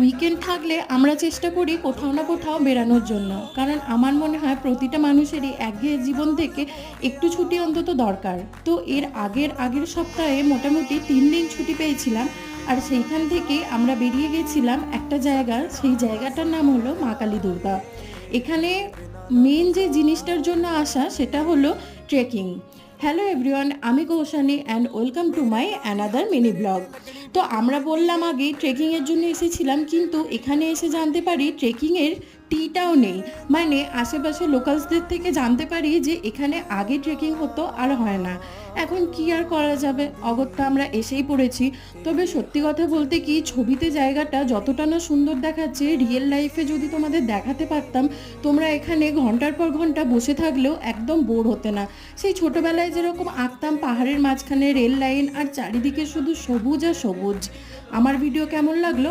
Weekend থাকলে আমরা চেষ্টা করি কোথাও না কোথাও বেরানোর জন্য, কারণ আমার মনে হয় প্রতিটা মানুষেরই একঘেয়ে জীবন থেকে একটু ছুটি অন্তত দরকার। তো এর আগের আগের সপ্তাহে মোটামুটি 3 দিন ছুটি পেয়েছিলাম, আর সেইখান থেকে আমরা বেরিয়ে গেছিলাম একটা জায়গা, সেই জায়গাটার নাম হলো মা কালী দুর্গা। এখানে মেন যে জিনিসটার জন্য আসা সেটা হলো ট্রেকিং। হ্যালো এভরিওয়ান, আমি Koushani and welcome to my another mini blog. তো আমরা বললাম আগে ট্রেকিংয়ের জন্য এসেছিলাম, কিন্তু এখানে এসে জানতে পারি ট্রেকিংয়ের টিটাও নেই। মানে আশেপাশে লোকালসদের থেকে জানতে পারি যে এখানে আগে ট্রেকিং হতো আর হয় না। এখন কি আর করা যাবে, অগত্যা আমরা এসেই পড়েছি। তবে সত্যি কথা বলতে কি, ছবিতে জায়গাটা যতটা না সুন্দর দেখাচ্ছে, রিয়েল লাইফে যদি তোমাদের দেখাতে পারতাম, তোমরা এখানে ঘন্টার পর ঘন্টা বসে থাকলেও একদম বোর হতে না। সেই ছোটবেলায় যেরকম আঁকতাম পাহাড়ের মাঝখানে রেল লাইন আর চারিদিকে শুধু সবুজ আর সবুজ। আমার ভিডিও কেমন লাগলো